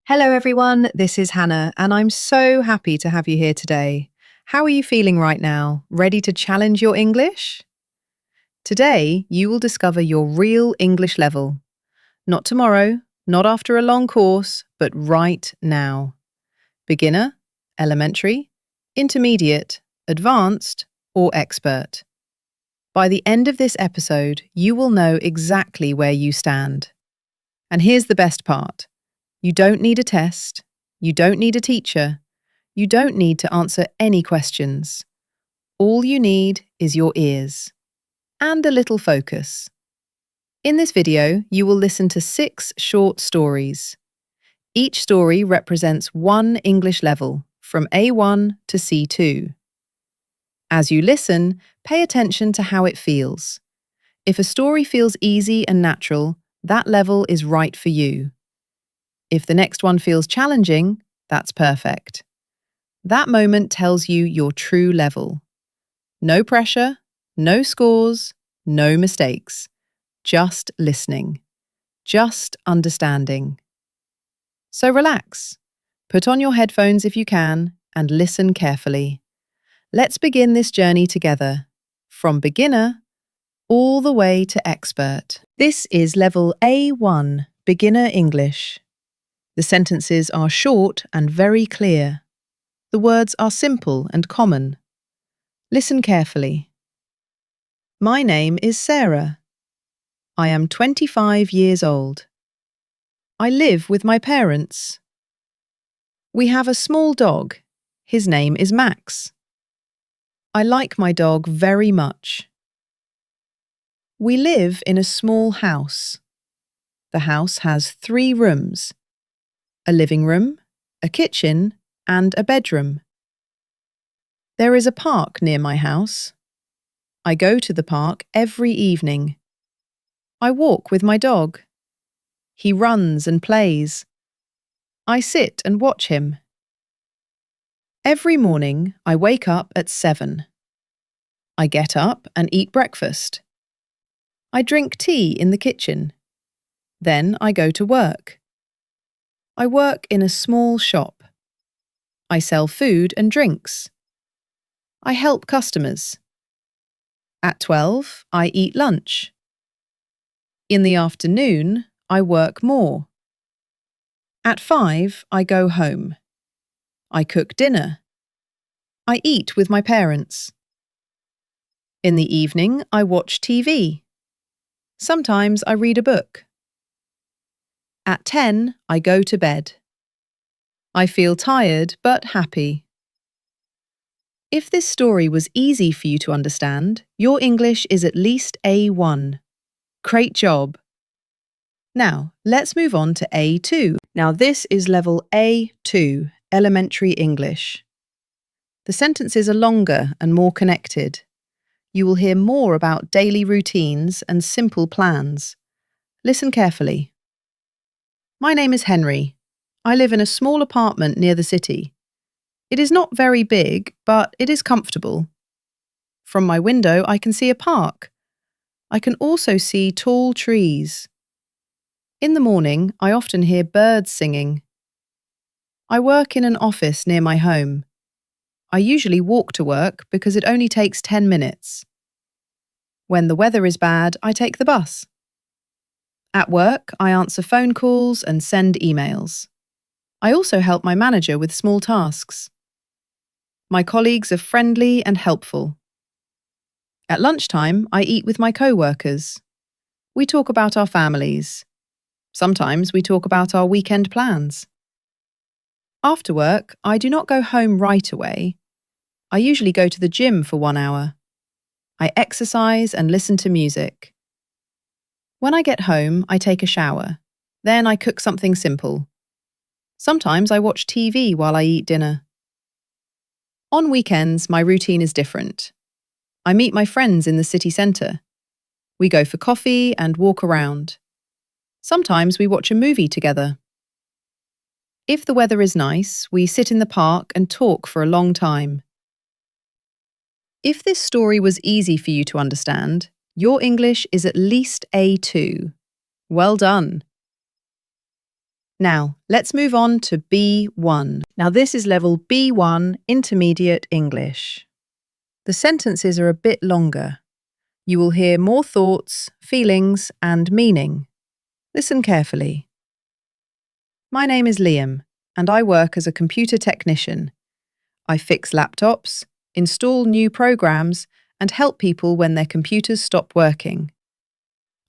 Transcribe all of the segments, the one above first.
Hello, everyone. This is Hannah, and I'm so happy to have you here today. How are you feeling right now? Ready to challenge your English? Today, you will discover your real English level. Not tomorrow, not after a long course, but right now. Beginner, elementary, intermediate, advanced, or expert. By the end of this episode, you will know exactly where you stand. And here's the best part. You don't need a test. You don't need a teacher. You don't need to answer any questions. All you need is your ears and a little focus. In this video, you will listen to 6 short stories. Each story represents one English level, from A1 to C2. As you listen, pay attention to how it feels. If a story feels easy and natural, that level is right for you. If the next one feels challenging, that's perfect. That moment tells you your true level. No pressure, no scores, no mistakes. Just listening. Just understanding. So relax. Put on your headphones if you can and listen carefully. Let's begin this journey together, from beginner all the way to expert. This is level A1, Beginner English. The sentences are short and very clear. The words are simple and common. Listen carefully. My name is Sarah. I am 25 years old. I live with my parents. We have a small dog. His name is Max. I like my dog very much. We live in a small house. The house has 3 rooms: a living room, a kitchen, and a bedroom. There is a park near my house. I go to the park every evening. I walk with my dog. He runs and plays. I sit and watch him. Every morning, I wake up at 7. I get up and eat breakfast. I drink tea in the kitchen. Then I go to work. I work in a small shop. I sell food and drinks. I help customers. At 12, I eat lunch. In the afternoon, I work more. At 5, I go home. I cook dinner. I eat with my parents. In the evening, I watch TV. Sometimes I read a book. At 10, I go to bed. I feel tired but happy. If this story was easy for you to understand, your English is at least A1. Great job! Now, let's move on to A2. Now, this is level A2, Elementary English. The sentences are longer and more connected. You will hear more about daily routines and simple plans. Listen carefully. My name is Henry. I live in a small apartment near the city. It is not very big, but it is comfortable. From my window, I can see a park. I can also see tall trees. In the morning, I often hear birds singing. I work in an office near my home. I usually walk to work because it only takes 10 minutes. When the weather is bad, I take the bus. At work, I answer phone calls and send emails. I also help my manager with small tasks. My colleagues are friendly and helpful. At lunchtime, I eat with my co-workers. We talk about our families. Sometimes we talk about our weekend plans. After work, I do not go home right away. I usually go to the gym for 1 hour. I exercise and listen to music. When I get home, I take a shower. Then I cook something simple. Sometimes I watch TV while I eat dinner. On weekends, my routine is different. I meet my friends in the city centre. We go for coffee and walk around. Sometimes we watch a movie together. If the weather is nice, we sit in the park and talk for a long time. If this story was easy for you to understand, your English is at least A2. Well done! Now, let's move on to B1. Now, this is level B1 Intermediate English. The sentences are a bit longer. You will hear more thoughts, feelings, and meaning. Listen carefully. My name is Liam, and I work as a computer technician. I fix laptops, install new programs, and help people when their computers stop working.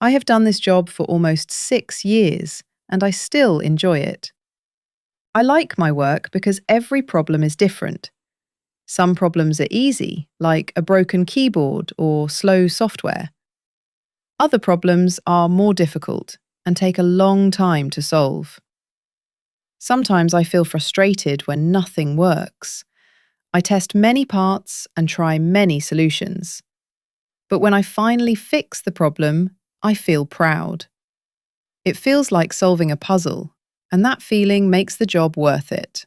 I have done this job for almost 6 years, and I still enjoy it. I like my work because every problem is different. Some problems are easy, like a broken keyboard or slow software. Other problems are more difficult and take a long time to solve. Sometimes I feel frustrated when nothing works. I test many parts and try many solutions. But when I finally fix the problem, I feel proud. It feels like solving a puzzle, and that feeling makes the job worth it.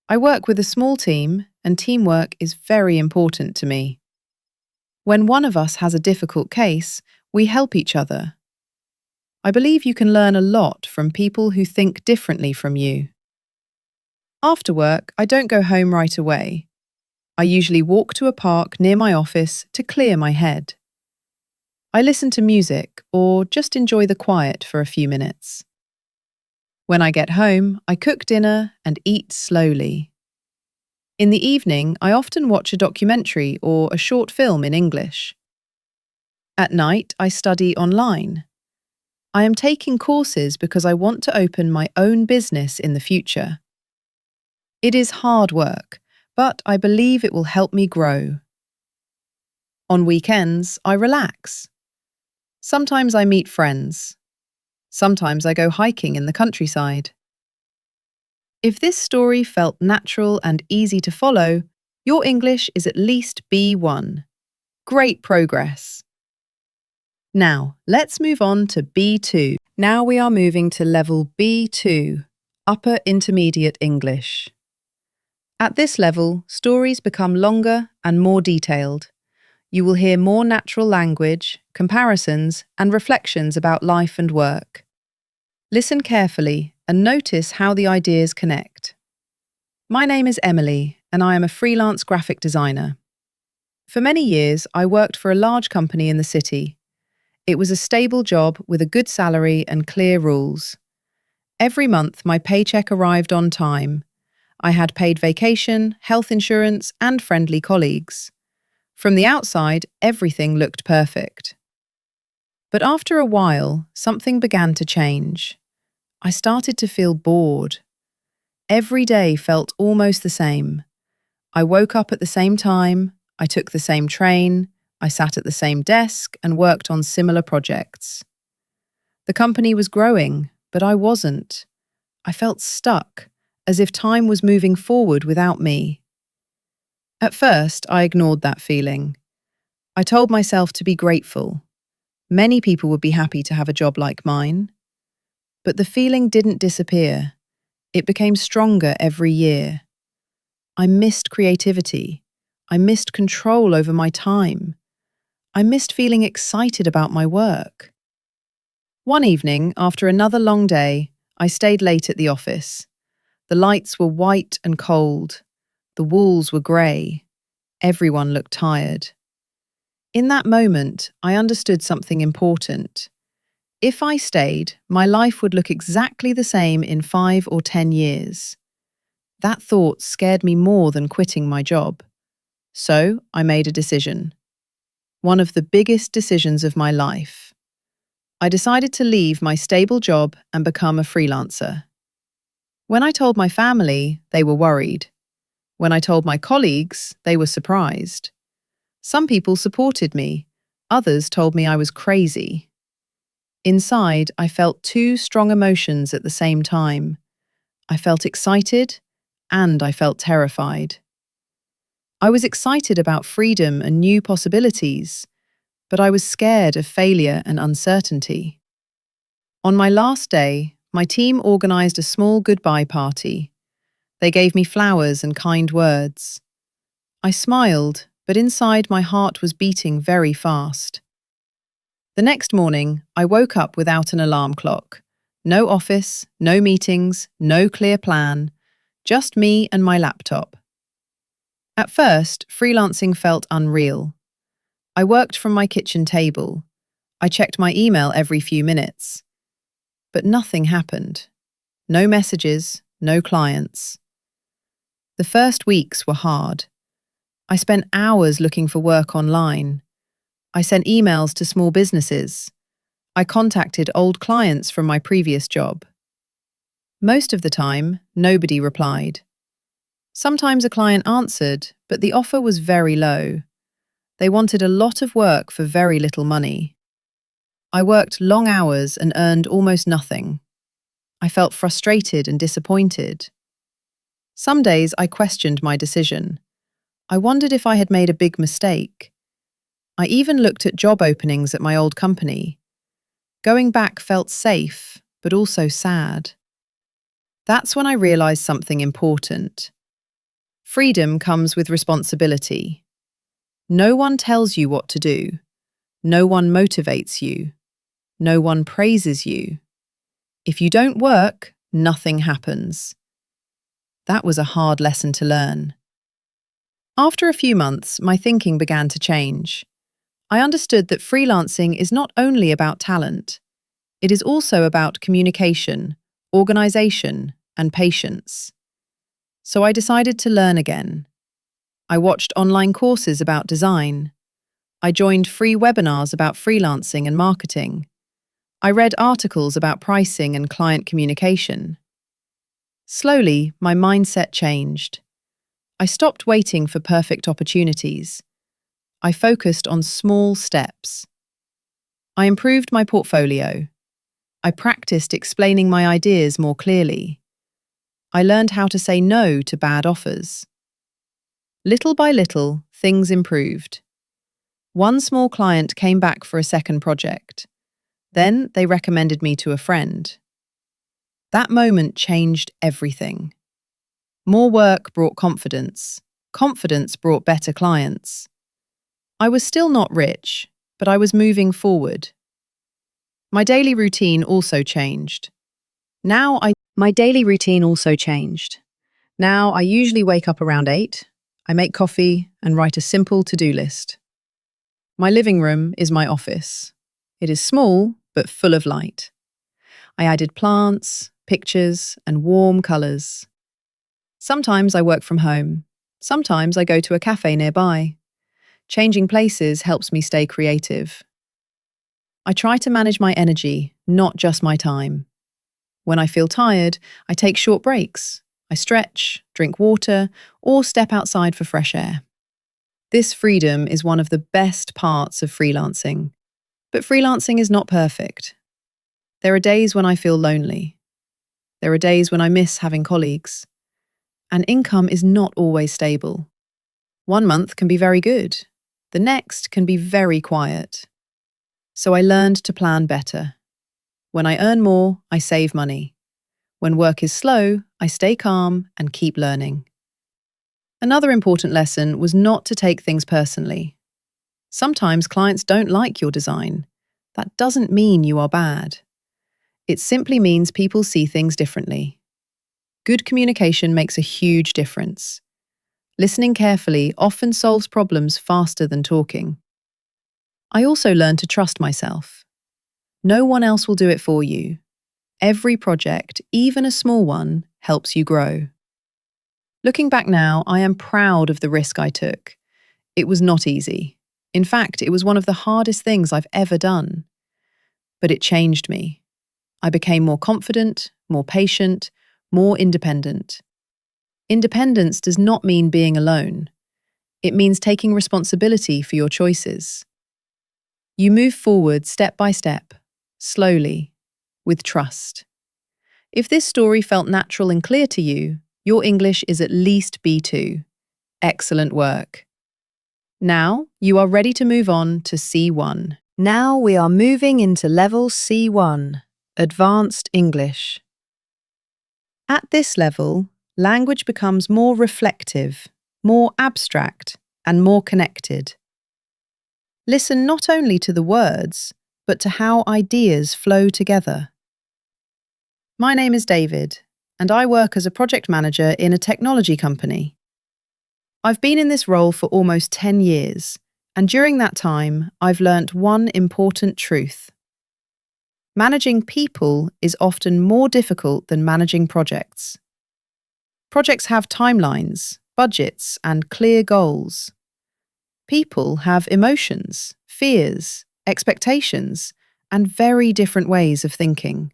I work with a small team, and teamwork is very important to me. When one of us has a difficult case, we help each other. I believe you can learn a lot from people who think differently from you. After work, I don't go home right away. I usually walk to a park near my office to clear my head. I listen to music or just enjoy the quiet for a few minutes. When I get home, I cook dinner and eat slowly. In the evening, I often watch a documentary or a short film in English. At night, I study online. I am taking courses because I want to open my own business in the future. It is hard work, but I believe it will help me grow. On weekends, I relax. Sometimes I meet friends. Sometimes I go hiking in the countryside. If this story felt natural and easy to follow, your English is at least B1. Great progress. Now, let's move on to B2. Now we are moving to level B2, Upper Intermediate English. At this level, stories become longer and more detailed. You will hear more natural language, comparisons, and reflections about life and work. Listen carefully and notice how the ideas connect. My name is Emily, and I am a freelance graphic designer. For many years, I worked for a large company in the city. It was a stable job with a good salary and clear rules. Every month, my paycheck arrived on time. I had paid vacation, health insurance, and friendly colleagues. From the outside, everything looked perfect. But after a while, something began to change. I started to feel bored. Every day felt almost the same. I woke up at the same time, I took the same train, I sat at the same desk and worked on similar projects. The company was growing, but I wasn't. I felt stuck, as if time was moving forward without me. At first, I ignored that feeling. I told myself to be grateful. Many people would be happy to have a job like mine. But the feeling didn't disappear. It became stronger every year. I missed creativity. I missed control over my time. I missed feeling excited about my work. One evening, after another long day, I stayed late at the office. The lights were white and cold. The walls were grey. Everyone looked tired. In that moment, I understood something important. If I stayed, my life would look exactly the same in 5 or 10 years. That thought scared me more than quitting my job. So I made a decision. One of the biggest decisions of my life. I decided to leave my stable job and become a freelancer. When I told my family, they were worried. When I told my colleagues, they were surprised. Some people supported me. Others told me I was crazy. Inside, I felt two strong emotions at the same time. I felt excited and I felt terrified. I was excited about freedom and new possibilities, but I was scared of failure and uncertainty. On my last day, my team organised a small goodbye party. They gave me flowers and kind words. I smiled, but inside my heart was beating very fast. The next morning, I woke up without an alarm clock. No office, no meetings, no clear plan, just me and my laptop. At first, freelancing felt unreal. I worked from my kitchen table. I checked my email every few minutes. But nothing happened. No messages, no clients. The first weeks were hard. I spent hours looking for work online. I sent emails to small businesses. I contacted old clients from my previous job. Most of the time, nobody replied. Sometimes a client answered, but the offer was very low. They wanted a lot of work for very little money. I worked long hours and earned almost nothing. I felt frustrated and disappointed. Some days I questioned my decision. I wondered if I had made a big mistake. I even looked at job openings at my old company. Going back felt safe, but also sad. That's when I realized something important. Freedom comes with responsibility. No one tells you what to do. No one motivates you. No one praises you. If you don't work, nothing happens. That was a hard lesson to learn. After a few months, my thinking began to change. I understood that freelancing is not only about talent. It is also about communication, organization, and patience. So I decided to learn again. I watched online courses about design. I joined free webinars about freelancing and marketing. I read articles about pricing and client communication. Slowly, my mindset changed. I stopped waiting for perfect opportunities. I focused on small steps. I improved my portfolio. I practiced explaining my ideas more clearly. I learned how to say no to bad offers. Little by little, things improved. One small client came back for a second project. Then they recommended me to a friend. That moment changed everything. More work brought confidence. Confidence brought better clients. I was still not rich, but I was moving forward. My daily routine also changed. My daily routine also changed. Now I usually wake up around 8, I make coffee and write a simple to-do list. My living room is my office. It is small, but full of light. I added plants, pictures, and warm colours. Sometimes I work from home. Sometimes I go to a cafe nearby. Changing places helps me stay creative. I try to manage my energy, not just my time. When I feel tired, I take short breaks. I stretch, drink water, or step outside for fresh air. This freedom is one of the best parts of freelancing. But freelancing is not perfect. There are days when I feel lonely. There are days when I miss having colleagues. And income is not always stable. One month can be very good. The next can be very quiet. So I learned to plan better. When I earn more, I save money. When work is slow, I stay calm and keep learning. Another important lesson was not to take things personally. Sometimes clients don't like your design. That doesn't mean you are bad. It simply means people see things differently. Good communication makes a huge difference. Listening carefully often solves problems faster than talking. I also learned to trust myself. No one else will do it for you. Every project, even a small one, helps you grow. Looking back now, I am proud of the risk I took. It was not easy. In fact, it was one of the hardest things I've ever done. But it changed me. I became more confident, more patient, more independent. Independence does not mean being alone. It means taking responsibility for your choices. You move forward step by step, slowly, with trust. If this story felt natural and clear to you, your English is at least B2. Excellent work. Now, you are ready to move on to C1. Now we are moving into level C1, Advanced English. At this level, language becomes more reflective, more abstract, and more connected. Listen not only to the words, but to how ideas flow together. My name is David, and I work as a project manager in a technology company. I've been in this role for almost 10 years, and during that time, I've learnt one important truth. Managing people is often more difficult than managing projects. Projects have timelines, budgets, and clear goals. People have emotions, fears, expectations, and very different ways of thinking.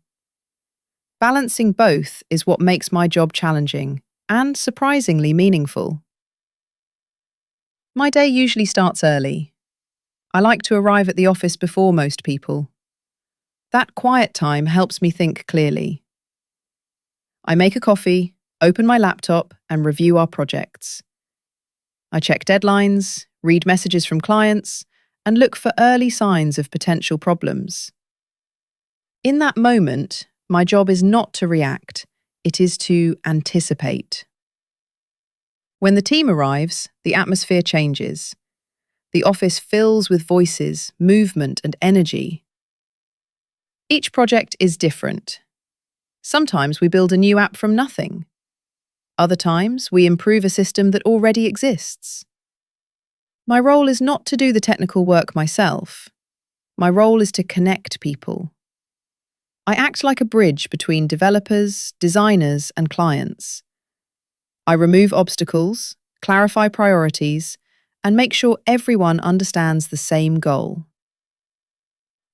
Balancing both is what makes my job challenging and surprisingly meaningful. My day usually starts early. I like to arrive at the office before most people. That quiet time helps me think clearly. I make a coffee, open my laptop, and review our projects. I check deadlines, read messages from clients, and look for early signs of potential problems. In that moment, my job is not to react, it is to anticipate. When the team arrives, the atmosphere changes. The office fills with voices, movement, and energy. Each project is different. Sometimes we build a new app from nothing. Other times, we improve a system that already exists. My role is not to do the technical work myself. My role is to connect people. I act like a bridge between developers, designers, and clients. I remove obstacles, clarify priorities, and make sure everyone understands the same goal.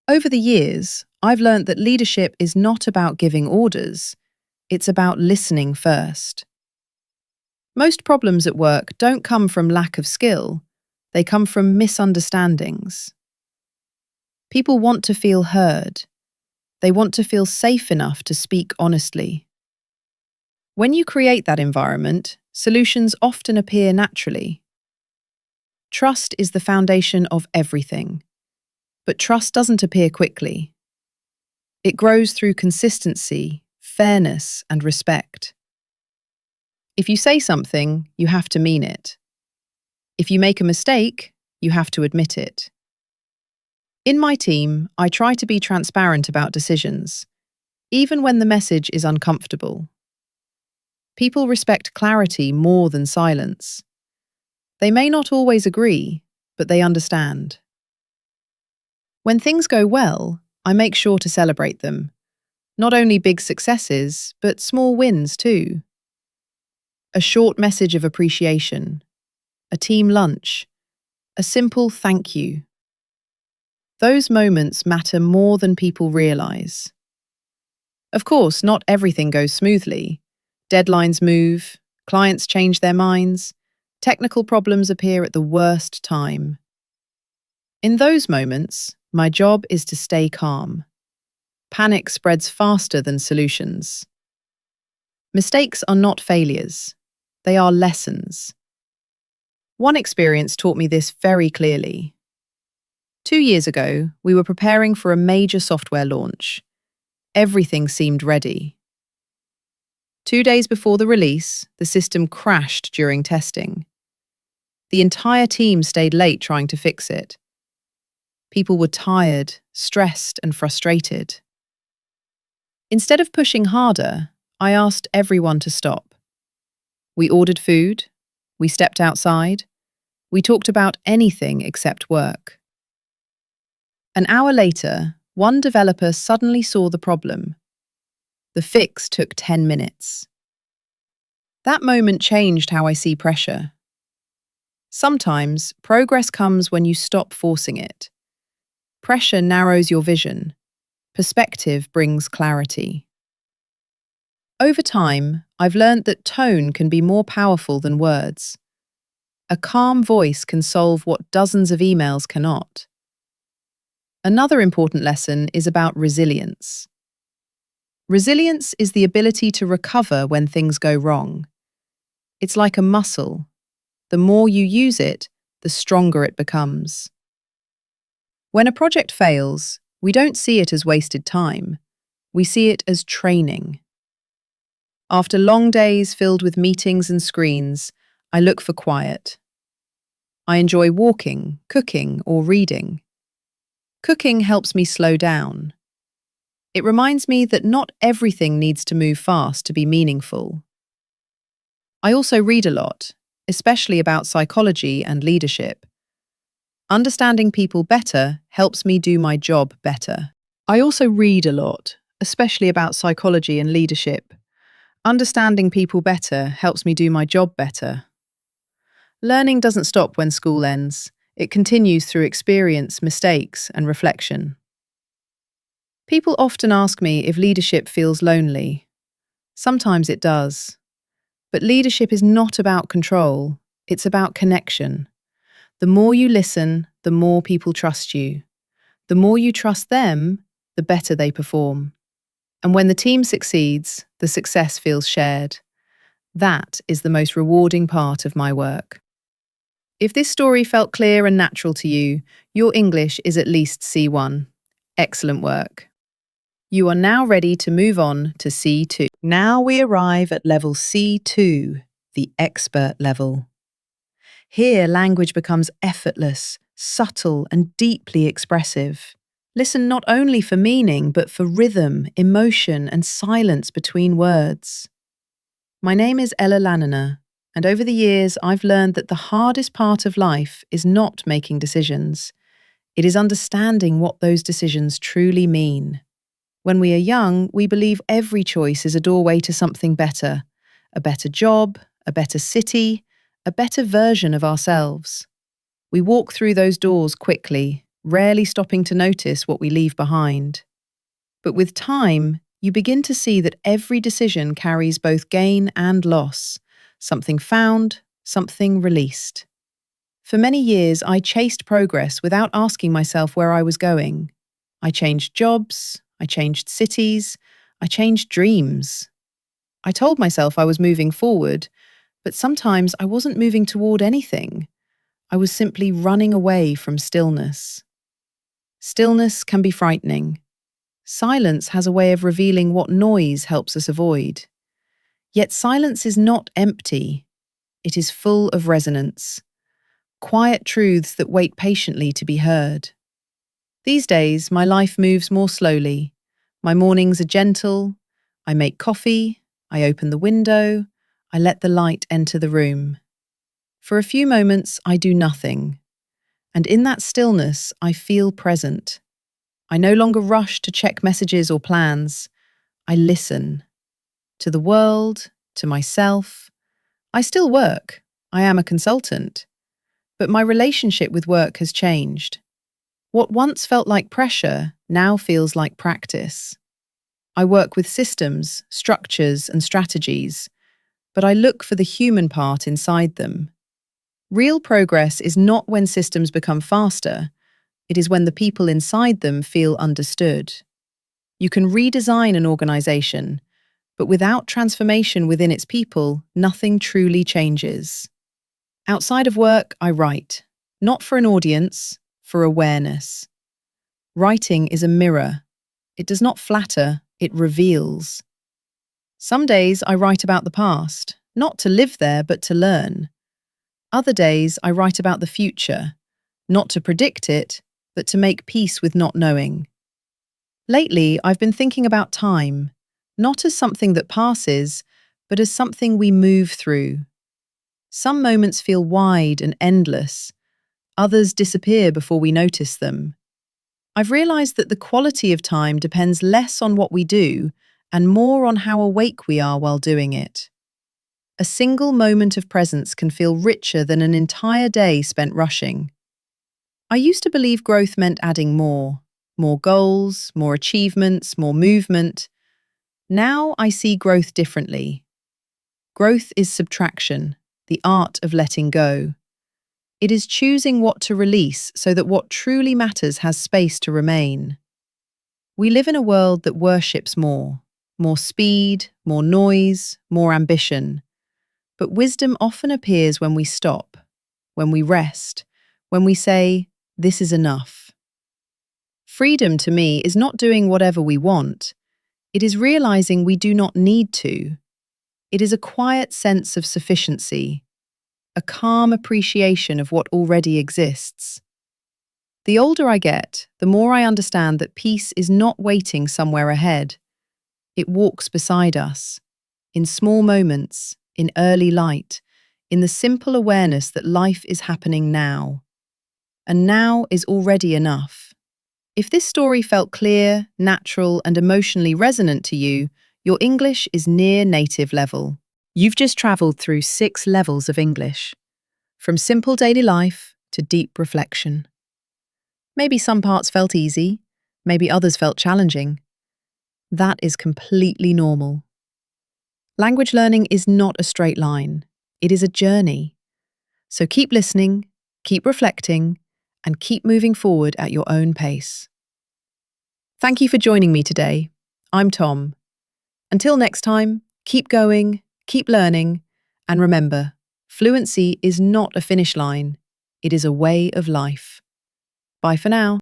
Over the years, I've learnt that leadership is not about giving orders, it's about listening first. Most problems at work don't come from lack of skill, they come from misunderstandings. People want to feel heard. They want to feel safe enough to speak honestly. When you create that environment, solutions often appear naturally. Trust is the foundation of everything. But trust doesn't appear quickly. It grows through consistency, fairness, and respect. If you say something, you have to mean it. If you make a mistake, you have to admit it. In my team, I try to be transparent about decisions, even when the message is uncomfortable. People respect clarity more than silence. They may not always agree, but they understand. When things go well, I make sure to celebrate them. Not only big successes, but small wins too. A short message of appreciation, a team lunch, a simple thank you. Those moments matter more than people realize. Of course, not everything goes smoothly. Deadlines move, clients change their minds, technical problems appear at the worst time. In those moments, my job is to stay calm. Panic spreads faster than solutions. Mistakes are not failures. They are lessons. One experience taught me this very clearly. 2 years ago, we were preparing for a major software launch. Everything seemed ready. 2 days before the release, the system crashed during testing. The entire team stayed late trying to fix it. People were tired, stressed, and frustrated. Instead of pushing harder, I asked everyone to stop. We ordered food, we stepped outside, we talked about anything except work. An hour later, one developer suddenly saw the problem. The fix took 10 minutes. That moment changed how I see pressure. Sometimes, progress comes when you stop forcing it. Pressure narrows your vision. Perspective brings clarity. Over time, I've learned that tone can be more powerful than words. A calm voice can solve what dozens of emails cannot. Another important lesson is about resilience. Resilience is the ability to recover when things go wrong. It's like a muscle. The more you use it, the stronger it becomes. When a project fails, we don't see it as wasted time. We see it as training. After long days filled with meetings and screens, I look for quiet. I enjoy walking, cooking, or reading. Cooking helps me slow down. It reminds me that not everything needs to move fast to be meaningful. I also read a lot, especially about psychology and leadership. Understanding people better helps me do my job better. I also read a lot, especially about psychology and leadership. Understanding people better helps me do my job better. Learning doesn't stop when school ends. It continues through experience, mistakes, and reflection. People often ask me if leadership feels lonely. Sometimes it does. But leadership is not about control, it's about connection. The more you listen, the more people trust you. The more you trust them, the better they perform. And when the team succeeds, the success feels shared. That is the most rewarding part of my work. If this story felt clear and natural to you, your English is at least C1. Excellent work. You are now ready to move on to C2. Now we arrive at level C2, the expert level. Here, language becomes effortless, subtle, and deeply expressive. Listen not only for meaning, but for rhythm, emotion, and silence between words. My name is Ella Lanniner, and over the years I've learned that the hardest part of life is not making decisions. It is understanding what those decisions truly mean. When we are young, we believe every choice is a doorway to something better, a better job, a better city, a better version of ourselves. We walk through those doors quickly, rarely stopping to notice what we leave behind. But with time, you begin to see that every decision carries both gain and loss, something found, something released. For many years, I chased progress without asking myself where I was going. I changed jobs, I changed cities, I changed dreams. I told myself I was moving forward, but sometimes I wasn't moving toward anything. I was simply running away from stillness. Stillness can be frightening. Silence has a way of revealing what noise helps us avoid. Yet silence is not empty. It is full of resonance. Quiet truths that wait patiently to be heard. These days, my life moves more slowly. My mornings are gentle. I make coffee. I open the window. I let the light enter the room. For a few moments, I do nothing. And in that stillness, I feel present. I no longer rush to check messages or plans. I listen. To the world, to myself. I still work. I am a consultant. But my relationship with work has changed. What once felt like pressure now feels like practice. I work with systems, structures, and strategies, but I look for the human part inside them. Real progress is not when systems become faster, it is when the people inside them feel understood. You can redesign an organization, but without transformation within its people, nothing truly changes. Outside of work, I write, not for an audience, for awareness. Writing is a mirror. It does not flatter, it reveals. Some days I write about the past, not to live there, but to learn. Other days I write about the future, not to predict it, but to make peace with not knowing. Lately, I've been thinking about time, not as something that passes, but as something we move through. Some moments feel wide and endless. Others disappear before we notice them. I've realized that the quality of time depends less on what we do and more on how awake we are while doing it. A single moment of presence can feel richer than an entire day spent rushing. I used to believe growth meant adding more goals, more achievements, more movement. Now I see growth differently. Growth is subtraction, the art of letting go. It is choosing what to release so that what truly matters has space to remain. We live in a world that worships more speed, more noise, more ambition. But wisdom often appears when we stop, when we rest, when we say, "This is enough." Freedom to me is not doing whatever we want. It is realizing we do not need to. It is a quiet sense of sufficiency, a calm appreciation of what already exists. The older I get, the more I understand that peace is not waiting somewhere ahead. It walks beside us, in small moments, in early light, in the simple awareness that life is happening now. And now is already enough. If this story felt clear, natural, and emotionally resonant to you, your English is near native level. You've just travelled through 6 levels of English, from simple daily life to deep reflection. Maybe some parts felt easy, maybe others felt challenging. That is completely normal. Language learning is not a straight line. It is a journey. So keep listening, keep reflecting, and keep moving forward at your own pace. Thank you for joining me today. I'm Tom. Until next time, keep going, keep learning, and remember, fluency is not a finish line. It is a way of life. Bye for now.